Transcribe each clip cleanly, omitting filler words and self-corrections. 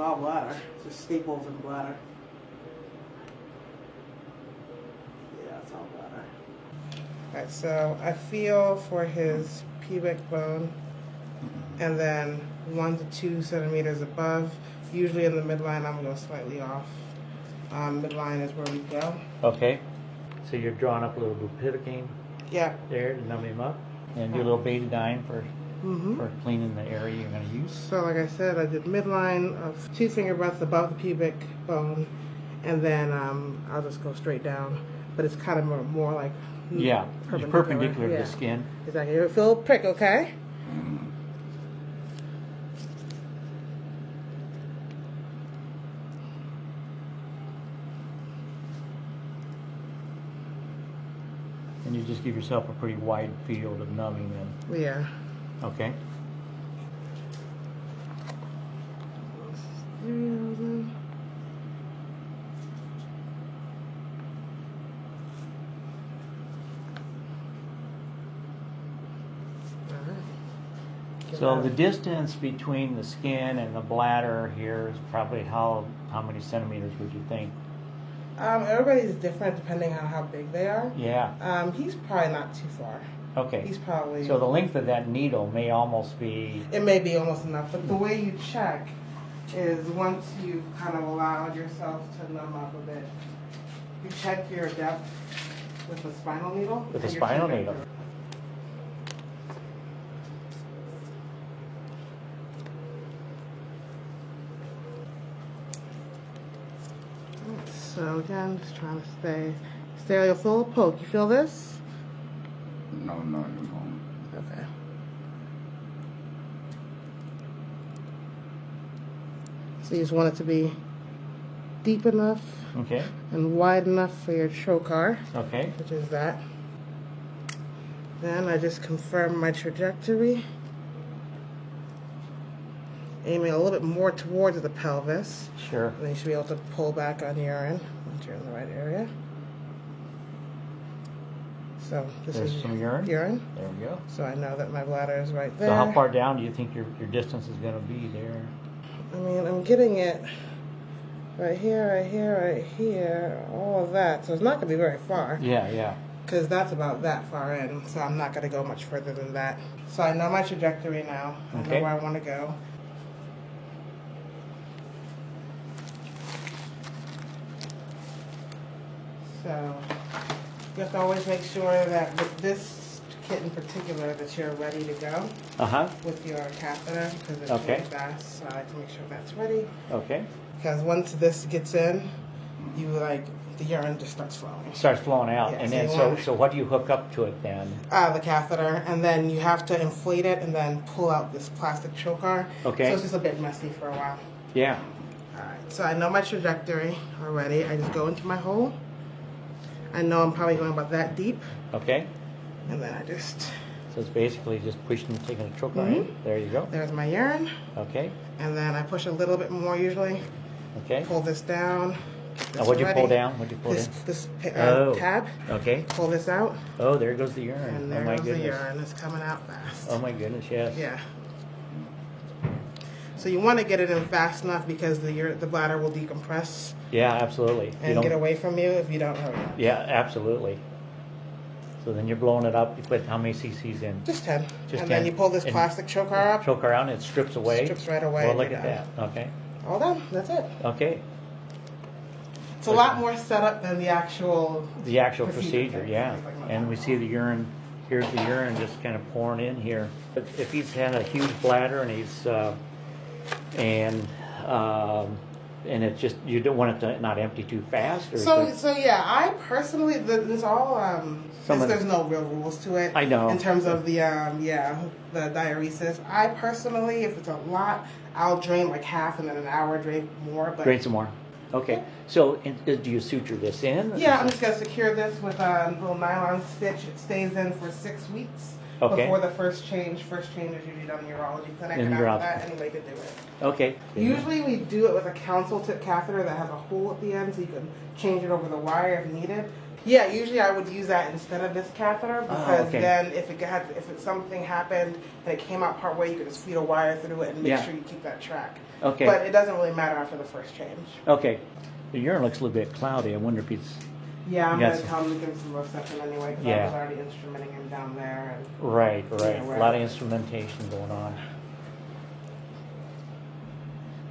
all bladder. Just staples and bladder. Yeah, it's all bladder. Alright, so I feel for his pubic bone, and then 1 to 2 centimeters above. Usually in the midline, I'm going slightly off. Midline is where we go. Okay. So you're drawing up a little bupivacaine. Yeah. There to numb him up, and do a little betadine for cleaning the area you're going to use. So like I said, I did midline of 2 finger breadths above the pubic bone, and then I'll just go straight down. But it's kind of more like perpendicular to the skin. Exactly. You feel a prick, okay? And you just give yourself a pretty wide field of numbing then. Yeah. Okay. So the distance between the skin and the bladder here is probably how many centimeters would you think? Everybody's different depending on how big they are. Yeah. He's probably not too far. Okay. He's probably... So the length of that needle may almost be... It may be almost enough, but the way you check is once you've kind of allowed yourself to numb up a bit, you check your depth with a spinal needle. With a spinal needle. So again, just trying to stay a full poke. You feel this? No. Okay. So you just want it to be deep enough and wide enough for your trocar, which is that. Then I just confirm my trajectory, aiming a little bit more towards the pelvis. Sure. And then you should be able to pull back on urine once you're in the right area. So this is some urine. There we go. So I know that my bladder is right there. So how far down do you think your distance is going to be there? I mean, I'm getting it right here, all of that. So it's not going to be very far. Yeah. Because that's about that far in, so I'm not going to go much further than that. So I know my trajectory now. I know where I want to go. So you have to always make sure that with this kit in particular that you're ready to go with your catheter, because it's really fast. So I like to make sure that's ready. Okay. Because once this gets in, you the urine just starts flowing. It starts flowing out, Yeah, and then so what do you hook up to it then? The catheter, and then you have to inflate it and then pull out this plastic trocar. Okay. So it's just a bit messy for a while. Yeah. Alright, so I know my trajectory already. I just go into my hole. I know I'm probably going about that deep. Okay. And then I just... So it's basically just pushing, taking a trocar in. There you go. There's my urine. Okay. And then I push a little bit more usually. Okay. Pull this down. What'd you pull down? This tab. Okay. Pull this out. Oh, there goes the urine. And there goes the urine. It's coming out fast. Oh my goodness, yes. Yeah. So you want to get it in fast enough because the bladder will decompress. Yeah, absolutely. And get away from you if you don't hurry up. Yeah, absolutely. So then you're blowing it up. You put how many cc's in? Just 10. Just 10. And then you pull this plastic trocar up. Trocar out and it strips away? Strips right away. Well, look at that. Okay. All done. That's it. Okay. It's a lot more setup than the actual procedure, yeah. And we see the urine. Here's the urine just kind of pouring in here. If he's had a huge bladder and he's and it's just, you don't want it to not empty too fast? Or so yeah, I personally, there's no real rules to it. I know. In terms of the diuresis. I personally, if it's a lot, I'll drain like half and then an hour drain more. Drain some more. Okay. So do you suture this in? Yeah, I'm just going to secure this with a little nylon stitch. It stays in for 6 weeks. Before the first change. First change is usually done in urology clinic, and after that, anybody can do it. Okay. Usually we do it with a council tip catheter that has a hole at the end, so you can change it over the wire if needed. Yeah, usually I would use that instead of this catheter because okay. then if something happened and it came out part way, you could just feed a wire through it and make sure you keep that track. Okay. But it doesn't really matter after the first change. Okay. The urine looks a little bit cloudy. I wonder if he's... Yeah, I'm going to tell him to give him some more session anyway because I was already instrumenting him down there. And, right. A lot of instrumentation going on.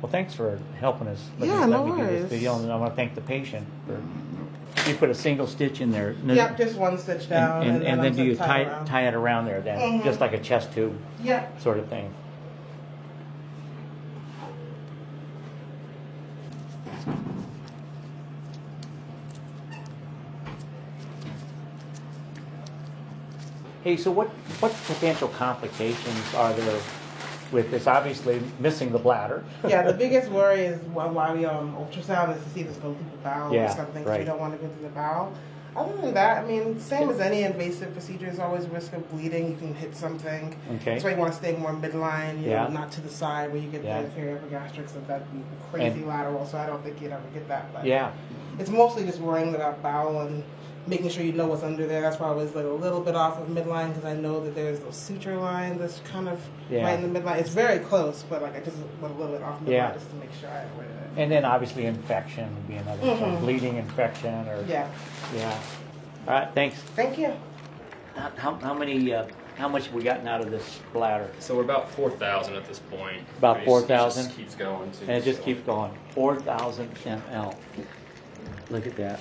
Well, thanks for helping us. Let me do this video, and I want to thank the patient for... You put a single stitch in there. Yep, just one stitch down. And then do you tie it around there then? Just like a chest tube sort of thing. Hey, so what potential complications are there with this? Obviously, missing the bladder. Yeah, the biggest worry is why we ultrasound is to see if it's go through the bowel or something. Because we don't want to go through the bowel. Other than that, I mean, same as any invasive procedure, there's always risk of bleeding. You can hit something. Okay. That's why you want to stay more midline, you know, not to the side where you get the inferior epigastric, so that'd be crazy lateral, so I don't think you'd ever get that. But it's mostly just worrying about bowel and making sure you know what's under there. That's why I was like a little bit off of midline because I know that there's those suture line that's kind of right in the midline. It's very close, but like I just went a little bit off midline just to make sure I avoided it. And then obviously infection would be another so bleeding infection or All right, thanks. Thank you. How much have we gotten out of this bladder? So we're about 4,000 at this point. About 4,000? It just keeps going. And it just keeps going. 4,000 ml. Look at that.